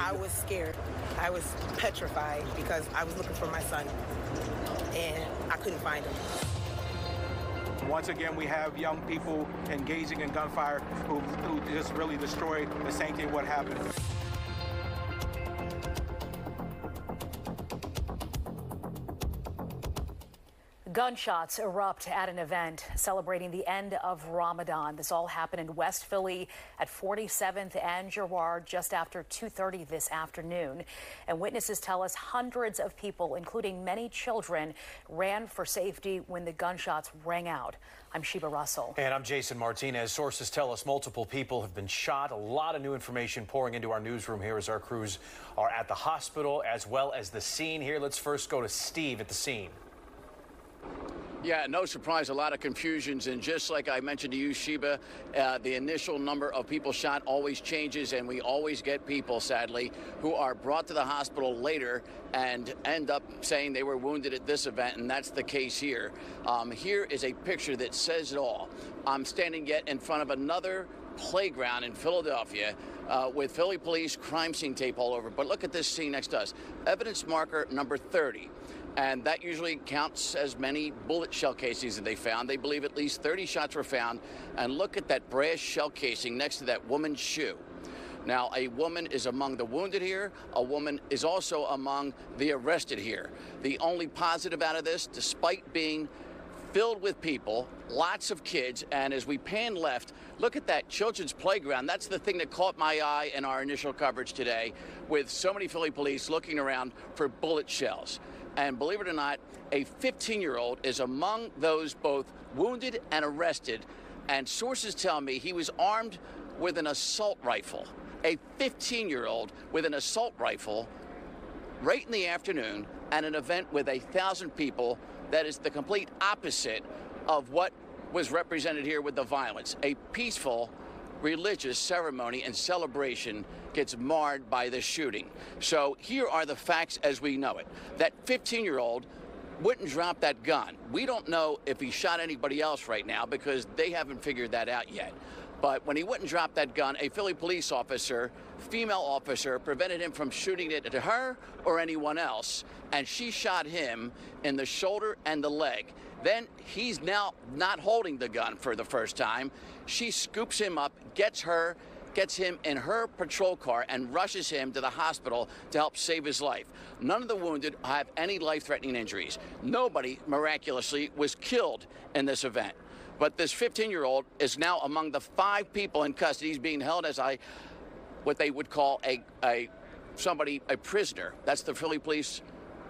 I was scared. I was petrified because I was looking for my son, and I couldn't find him. Once again, we have young people engaging in gunfire who just really destroy the sanctity of what happened. Gunshots erupt at an event celebrating the end of Ramadan. This all happened in West Philly at 47th and Girard just after 2:30 this afternoon. And witnesses tell us hundreds of people, including many children, ran for safety when the gunshots rang out. I'm Sheba Russell. And I'm Jason Martinez. Sources tell us multiple people have been shot. A lot of new information pouring into our newsroom here as our crews are at the hospital as well as the scene here. Let's first go to Steve at the scene. Yeah, no surprise, a lot of confusions. And just like I mentioned to you, Sheba, the initial number of people shot always changes. And we always get people, sadly, who are brought to the hospital later and end up saying they were wounded at this event. And that's the case here. Here is a picture that says it all. I'm standing yet in front of another playground in Philadelphia with Philly police crime scene tape all over. But look at this scene next to us. Evidence marker number 30. And that usually counts as many bullet shell casings that they found. They believe at least 30 shots were found. And look at that brass shell casing next to that woman's shoe. Now, a woman is among the wounded here. A woman is also among the arrested here. The only positive out of this, despite being filled with people, lots of kids, and as we pan left, look at that children's playground. That's the thing that caught my eye in our initial coverage today, with so many Philly police looking around for bullet shells. And believe it or not, a 15-year-old is among those both wounded and arrested. And sources tell me he was armed with an assault rifle. A 15-year-old with an assault rifle right in the afternoon at an event with 1,000 people. That is the complete opposite of what was represented here with the violence. A peaceful religious ceremony and celebration gets marred by the shooting. So here are the facts as we know it. That 15-year-old wouldn't drop that gun. We don't know if he shot anybody else right now because they haven't figured that out yet. But when he wouldn't drop that gun, a Philly police officer, female officer, prevented him from shooting it at her or anyone else, and she shot him in the shoulder and the leg. Then he's now not holding the gun for the first time. She scoops him up, gets him in her patrol car and rushes him to the hospital to help save his life. None of the wounded have any life-threatening injuries. Nobody, miraculously, was killed in this event. But this 15-year-old is now among the 5 people in custody. He's being held as what they would call a prisoner. That's the Philly police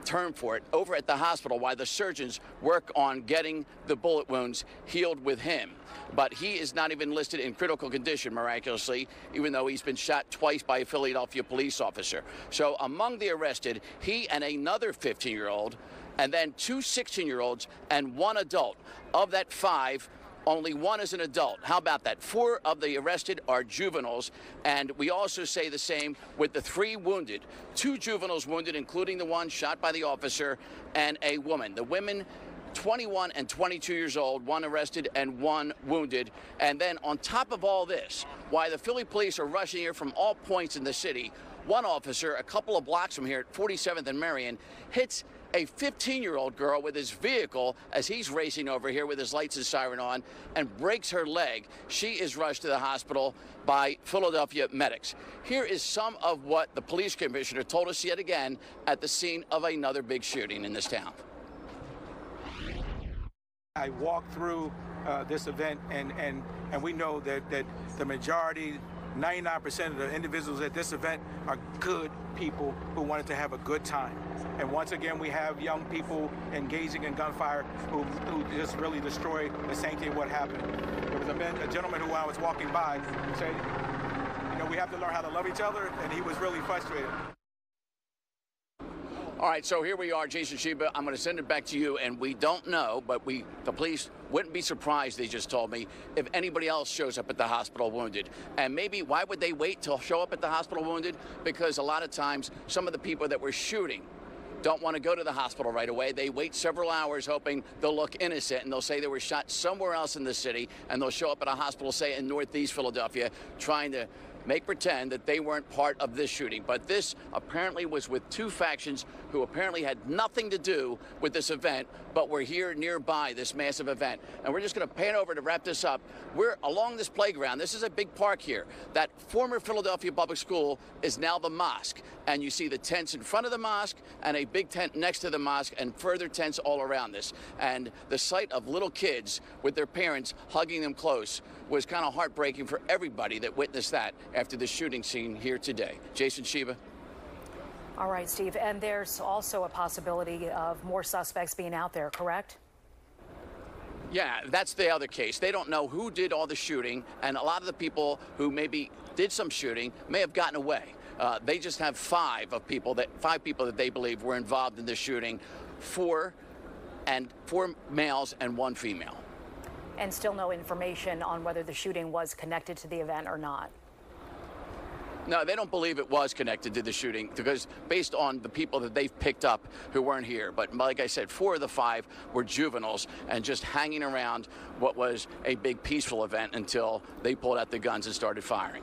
term for it, over at the hospital while the surgeons work on getting the bullet wounds healed with him. But he is not even listed in critical condition, miraculously, even though he's been shot twice by a Philadelphia police officer. So among the arrested, he and another 15-year-old, and then 2 16-year-olds and 1 adult. Of that 5, only 1 is an adult. How about that? 4 of the arrested are juveniles, and we also say the same with the 3 wounded. 2 juveniles wounded, including the one shot by the officer, and a woman. The women, 21 and 22 years old, 1 arrested and 1 wounded. And then on top of all this, while the Philly police are rushing here from all points in the city, one officer a couple of blocks from here at 47th and Marion hits a 15-year-old girl with his vehicle as he's racing over here with his lights and siren on and breaks her leg. She is rushed to the hospital by Philadelphia medics. Here is some of what the police commissioner told us yet again at the scene of another big shooting in this town. I walked through this event and we know that the majority, 99% of the individuals at this event are good people who wanted to have a good time. And once again, we have young people engaging in gunfire who just really destroy the sanctity of what happened. There was a gentleman who I was walking by said, you know, we have to learn how to love each other, and he was really frustrated. All right, so here we are, Jason Sheba. I'm going to send it back to you, and we don't know, but the police wouldn't be surprised, they just told me, if anybody else shows up at the hospital wounded. And maybe why would they wait to show up at the hospital wounded? Because a lot of times, some of the people that were shooting don't want to go to the hospital right away. They wait several hours hoping they'll look innocent, and they'll say they were shot somewhere else in the city, and they'll show up at a hospital, say in Northeast Philadelphia, trying to make pretend that they weren't part of this shooting. But this apparently was with two factions who apparently had nothing to do with this event, but were here nearby this massive event. And we're just going to pan over to wrap this up. We're along this playground. This is a big park here. That former Philadelphia public school is now the mosque. And you see the tents in front of the mosque and a big tent next to the mosque and further tents all around this. And the sight of little kids with their parents hugging them close was kind of heartbreaking for everybody that witnessed that after the shooting scene here today. Jason, Sheba. All right, Steve. And there's also a possibility of more suspects being out there, correct? Yeah, that's the other case. They don't know who did all the shooting, and a lot of the people who maybe did some shooting may have gotten away. They just have five people that they believe were involved in the shooting, four males and one female. And still no information on whether the shooting was connected to the event or not. No, they don't believe it was connected to the shooting because based on the people that they've picked up who weren't here. But like I said, 4 of the 5 were juveniles and just hanging around what was a big peaceful event until they pulled out the guns and started firing.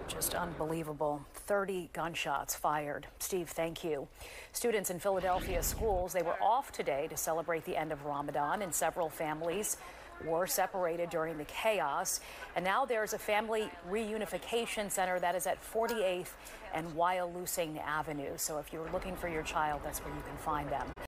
Just unbelievable. 30 gunshots fired. Steve, thank you. Students in Philadelphia schools, they were off today to celebrate the end of Ramadan, and several families were separated during the chaos. And now there's a family reunification center that is at 48th and Wyalusing Avenue. So if you're looking for your child, that's where you can find them.